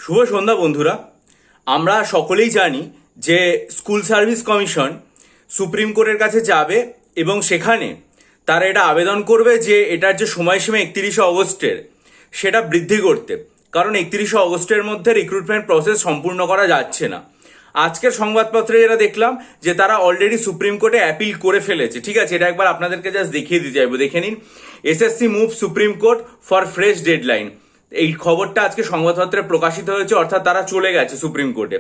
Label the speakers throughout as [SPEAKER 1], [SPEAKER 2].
[SPEAKER 1] শুভ সন্ধ্যা বন্ধুরা। আমরা সকলেই জানি যে স্কুল সার্ভিস কমিশন সুপ্রিম কোর্টের কাছে যাবে এবং সেখানে তারা এটা আবেদন করবে যে এটার যে সময়সীমা 31শে অগস্টের সেটা বৃদ্ধি করতে, কারণ 31শে অগস্টের মধ্যে রিক্রুটমেন্ট প্রসেস সম্পূর্ণ করা যাচ্ছে না। আজকের সংবাদপত্রে যেটা দেখলাম যে তারা অলরেডি সুপ্রিম কোর্টে অ্যাপিল করে ফেলেছে। ঠিক আছে, এটা একবার আপনাদেরকে জাস্ট দেখিয়ে দিতে চাইবো, দেখে নিন। SSC move supreme court for fresh deadline, এই খবরটা আজকে সংবাদপত্রে প্রকাশিত হয়েছে, অর্থাৎ তারা চলে গেছে সুপ্রিম কোর্টে।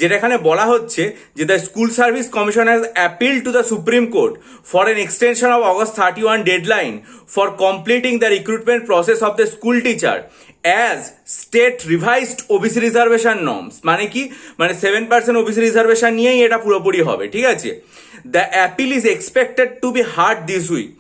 [SPEAKER 1] যেটা এখানে বলা হচ্ছে যে the school service commission has appeal to the supreme court for N extension of August 31 deadline for completing the recruitment process of the school teacher as state revised OBC reservation norms. মানে কি, মানে 7% OBC reservation নিয়েই এটা পুরোপুরি হবে। ঠিক আছে, the appeal is expected to be heard this week.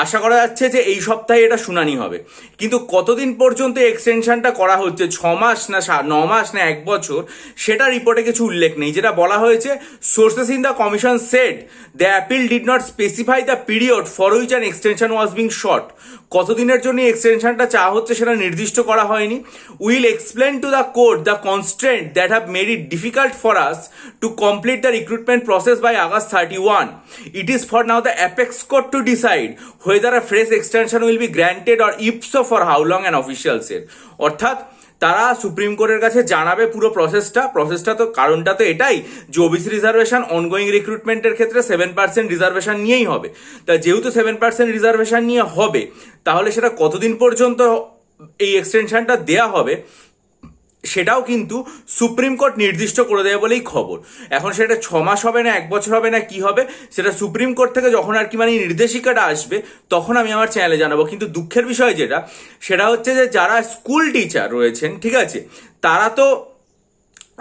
[SPEAKER 1] আশা করা যাচ্ছে যে এই সপ্তাহে এটা শুনানি হবে। কিন্তু কতদিন পর্যন্ত এক্সটেনশনটা করা হচ্ছে, 6 মাস না 9 মাস না 1 বছর, সেটা রিপোর্টে কিছু উল্লেখ নেই। যেটা বলা হয়েছে, sources in the commission said the appeal did not specify the period for which an extension was being sought. কতদিনের জন্য এক্সটেনশনটা চাওয়া হচ্ছে সেটা নির্দিষ্ট করা হয়নি। Will explain to the court the constraint that have made it difficult for us to complete the recruitment process by August 31. It is for now the apex court to decide whether a fresh extension will be granted or if so for how long, an official said. অর্থাৎ তারা supreme কোর্টের কাছে জানাবে পুরো প্রসেসটা তো কারণটা তো এটাই যে ওবিসি রিজার্ভেশন অনগোয়িং রিক্রুটমেন্টের ক্ষেত্রে 7% রিজার্ভেশন নিয়েই হবে। তা যেহেতু 7% রিজার্ভেশন নিয়ে হবে, তাহলে সেটা কতদিন পর্যন্ত এই এক্সটেনশনটা দেয়া হবে সেটাও কিন্তু সুপ্রিম কোর্ট নির্দিষ্ট করে দেবে বলেই খবর। এখন সেটা 6 মাস হবে না 1 বছর হবে না কি হবে, সেটা সুপ্রিম কোর্ট থেকে যখন আর কি মানে নির্দেশিকাটা আসবে তখন আমি আমার চ্যানেলে জানাবো। কিন্তু দুঃখের বিষয় সেটা হচ্ছে যে যারা স্কুল টিচার রয়েছেন, ঠিক আছে, তারা তো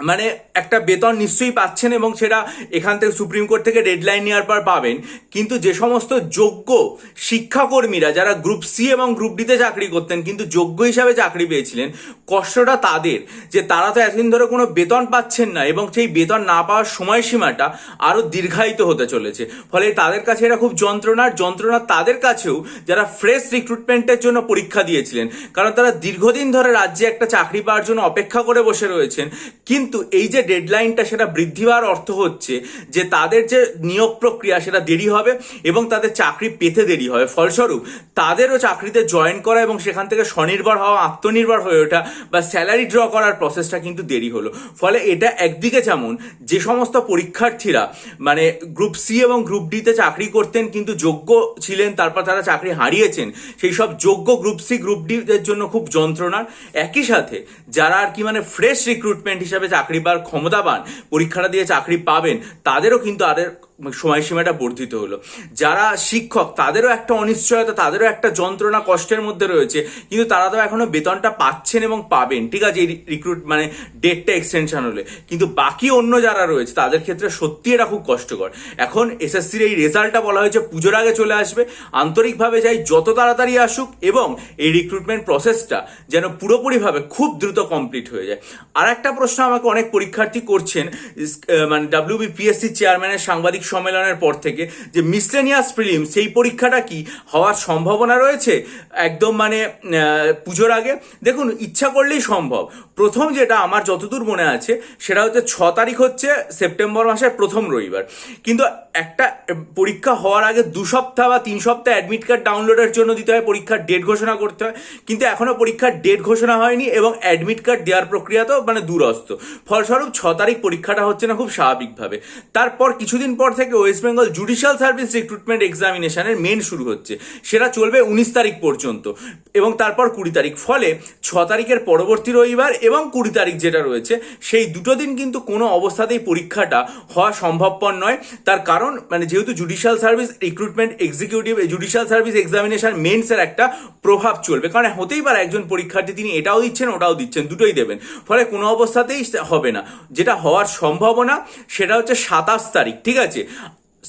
[SPEAKER 1] মানে একটা বেতন নিশ্চয়ই পাচ্ছেন এবং সেটা এখান থেকে সুপ্রিম কোর্ট থেকে ডেডলাইন নেওয়ার পর পাবেন। কিন্তু যে সমস্ত যোগ্য শিক্ষাকর্মীরা যারা গ্রুপ সি এবং গ্রুপ ডিতে চাকরি করতেন কিন্তু যোগ্য হিসাবে চাকরি পেয়েছিলেন, কষ্টটা তাদের যে তারা তো এতদিন ধরে কোনো বেতন পাচ্ছেন না এবং সেই বেতন না পাওয়ার সময়সীমাটা আরও দীর্ঘায়িত হতে চলেছে। ফলে তাদের কাছে এটা খুব যন্ত্রণা তাদের কাছেও যারা ফ্রেশ রিক্রুটমেন্টের জন্য পরীক্ষা দিয়েছিলেন, কারণ তারা দীর্ঘদিন ধরে রাজ্যে একটা চাকরি পাওয়ার জন্য অপেক্ষা করে বসে রয়েছেন। কিন্তু এই যে ডেডলাইনটা সেটা বৃদ্ধি পাওয়ার অর্থ হচ্ছে যে তাদের যে নিয়োগ প্রক্রিয়া সেটা দেরি হবে এবং তাদের চাকরি পেতে দেরি হবে। ফলস্বরূপ তাদেরও চাকরিতে জয়েন করা এবং সেখান থেকে স্বনির্ভর হওয়া, আত্মনির্ভর হয়ে ওঠা বা স্যালারি ড্র করার প্রসেসটা কিন্তু দেরি হলো। ফলে এটা একদিকে যেমন যে সমস্ত পরীক্ষার্থীরা মানে গ্রুপ সি এবং গ্রুপ ডিতে চাকরি করতেন কিন্তু যোগ্য ছিলেন, তারপর তারা চাকরি হারিয়েছেন, সেই সব যোগ্য গ্রুপ সি গ্রুপ ডিদের জন্য খুব যন্ত্রণার। একই সাথে যারা আর কি মানে ফ্রেশ রিক্রুটমেন্ট হিসাবে চাকরি পাওয়ার ক্ষমতাবান, পরীক্ষাটা দিয়ে চাকরি পাবেন, তাদেরও কিন্তু সময়সীমাটা বর্ধিত হলো। যারা শিক্ষক তাদেরও একটা অনিশ্চয়তা, তাদেরও একটা যন্ত্রণা কষ্টের মধ্যে রয়েছে, কিন্তু তারা তো এখনো বেতনটা পাচ্ছেন এবং পাবেন। ঠিক আছে, এই মানে ডেটটা এক্সটেনশন হলে, কিন্তু বাকি অন্য যারা রয়েছে তাদের ক্ষেত্রে সত্যি এটা খুব কষ্টকর। এখন এসএসসির এই রেজাল্টটা বলা হয়েছে পুজোর আগে চলে আসবে। আন্তরিকভাবে চাই যত তাড়াতাড়ি আসুক এবং এই রিক্রুটমেন্ট প্রসেসটা যেন পুরোপুরিভাবে খুব দ্রুত কমপ্লিট হয়ে যায়। আর একটা প্রশ্ন আমাকে অনেক পরীক্ষার্থী করছেন মানে WBPSC চেয়ারম্যানের সাংবাদিক সম্মেলনের পর থেকে, যে মিসলেনিয়াস প্রিলিম সেই পরীক্ষাটা কি হওয়ার সম্ভাবনা রয়েছে একদম মানে পুজোর আগে? দেখুন, ইচ্ছা করলেই সম্ভব। প্রথম যেটা আমার যতদূর মনে আছে সেটা হচ্ছে 6 তারিখ হচ্ছে সেপ্টেম্বর মাসের প্রথম রবিবার, কিন্তু একটা পরীক্ষা হওয়ার আগে 2 সপ্তাহ বা 3 সপ্তাহ অ্যাডমিট কার্ড ডাউনলোডের জন্য দিতে হয়, পরীক্ষার ডেট ঘোষণা করতে হয়, কিন্তু এখনো পরীক্ষার ডেট ঘোষণা হয়নি এবং অ্যাডমিট কার্ড দেওয়ার প্রক্রিয়া তো মানে দূরস্থ। ফলস্বরূপ 6 তারিখ পরীক্ষাটা হচ্ছে না খুব স্বাভাবিকভাবে। তারপর কিছুদিন পর থেকে West Bengal judicial service recruitment এক্সামিনেশনের মেন শুরু হচ্ছে, সেটা চলবে 19 তারিখ পর্যন্ত এবং তারপর 20 তারিখ। ফলে 6 তারিখের পরবর্তী রবিবার এবং 20 তারিখ যেটা রয়েছে সেই দুটো দিন কিন্তু কোনো অবস্থাতেই পরীক্ষাটা হওয়া সম্ভবপর নয়। তার কারণ মানে যেহেতু judicial service recruitment executive judicial service examination মেন্সের একটা প্রভাব চলবে, কারণ হতেই পারে একজন পরীক্ষার্থী তিনি এটাও দিচ্ছেন ওটাও দিচ্ছেন, দুটোই দেবেন, ফলে কোনো অবস্থাতেই হবে না। যেটা হওয়ার সম্ভাবনা সেটা হচ্ছে 27 তারিখ। ঠিক আছে,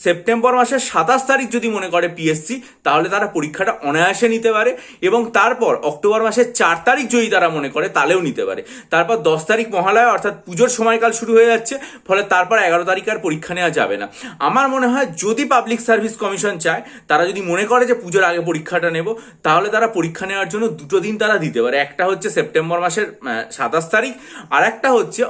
[SPEAKER 1] সেপ্টেম্বর মাসের 27 তারিখ যদি মনে করে পিএসসি, তাহলে তারা পরীক্ষাটা অনায়াসে নিতে পারে। এবং তারপর অক্টোবর মাসের 4 তারিখ যদি তারা মনে করে তাহলেও নিতে পারে। তারপর 10 তারিখ মহালয়া অর্থাৎ পুজোর সময়কাল শুরু হয়ে যাচ্ছে, ফলে তারপর 11 তারিখ আর পরীক্ষা নেওয়া যাবে না। আমার মনে হয় যদি পাবলিক সার্ভিস কমিশন চায়, তারা যদি মনে করে যে পুজোর আগে পরীক্ষাটা নেব, তাহলে তারা পরীক্ষা নেওয়ার জন্য 2 দিন তারা দিতে পারে। একটা হচ্ছে সেপ্টেম্বর মাসের 27 তারিখ, আর একটা হচ্ছে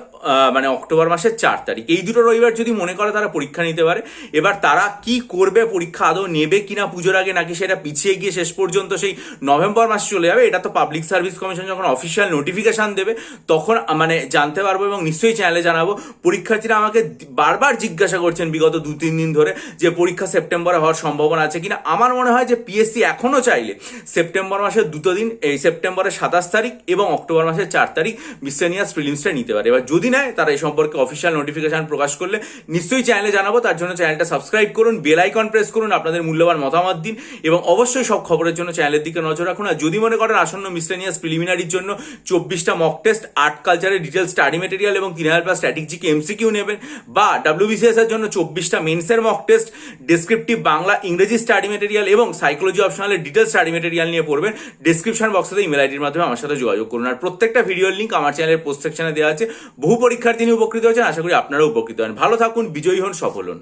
[SPEAKER 1] মানে অক্টোবর মাসের 4 তারিখ। এই দুটো রবিবার যদি মনে করে তারা পরীক্ষা নিতে পারে। এবার তারা কি করবে, পরীক্ষা আদৌ নেবে কিনা পুজোর আগে, নাকি সেটা পিছিয়ে গিয়ে শেষ পর্যন্ত সেই নভেম্বর মাসে চলে যাবে, এটা তো পাবলিক সার্ভিস কমিশন যখন অফিসিয়াল নোটিফিকেশন দেবে তখন মানে জানতে পারবো। এবং নিশ্চয়ই চ্যানেলে জানাবো। পরীক্ষার্থীরা আমাকে বারবার জিজ্ঞাসা করছেন বিগত 2-3 দিন ধরে যে পরীক্ষা সেপ্টেম্বরে হওয়ার সম্ভাবনা আছে কিনা। আমার মনে হয় যে পিএসসি এখনো চাইলে সেপ্টেম্বর মাসের 2 দিন, এই সেপ্টেম্বরের 27 তারিখ এবং অক্টোবর মাসের 4 তারিখ মিসেলিনিয়াস প্রিলিমসটা নিতে পারে। এবার যদি নেয়, তারা এই সম্পর্কে অফিসিয়াল নোটিফিকেশন প্রকাশ করলে নিশ্চয়ই চ্যানেলে জানাবো। তার জন্য চ্যানেলটা সাবস্ক্রাইব করুন, বেল আইকন প্রেস করুন, আপনাদের মূল্যবান মতামত দিন এবং অবশ্যই সব খবরের জন্য চ্যানেলের দিকে নজর রাখুন। আর যদি মনে করেন আসন্ন মিসেলিনিয়াস প্রিলিমিনারির জন্য 24টা মক টেস্ট, আর্ট কালচারের ডিটেল স্টাডি মেটেরিয়াল এবং 3000+ স্ট্র্যাটেজিক এমসিকিউ নেবেন, বা WBCS এর জন্য 24টা মেন্সের মক টেস্ট, ডেসক্রিপটিভ বাংলা ইংরেজি স্টাডি মেটেরিয়াল এবং সাইকোলজি অপশনালের ডিটেল স্টাডি মেটেরিয়াল নিয়ে পড়বেন, ডেসক্রিপশন বক্সে ইমেল আইডির মাধ্যমে আমার সাথে যোগাযোগ করুন। আর প্রত্যেকটা ভিডিওর লিঙ্ক আমার চ্যানেলের পোস্ট সেকশনে দেওয়া আছে। বহু পরীক্ষার্থী উপকৃত হয়েছেন, আশা করি আপনারাও উপকৃত হন। ভালো থাকুন, বিজয়ী হন, সফল হন।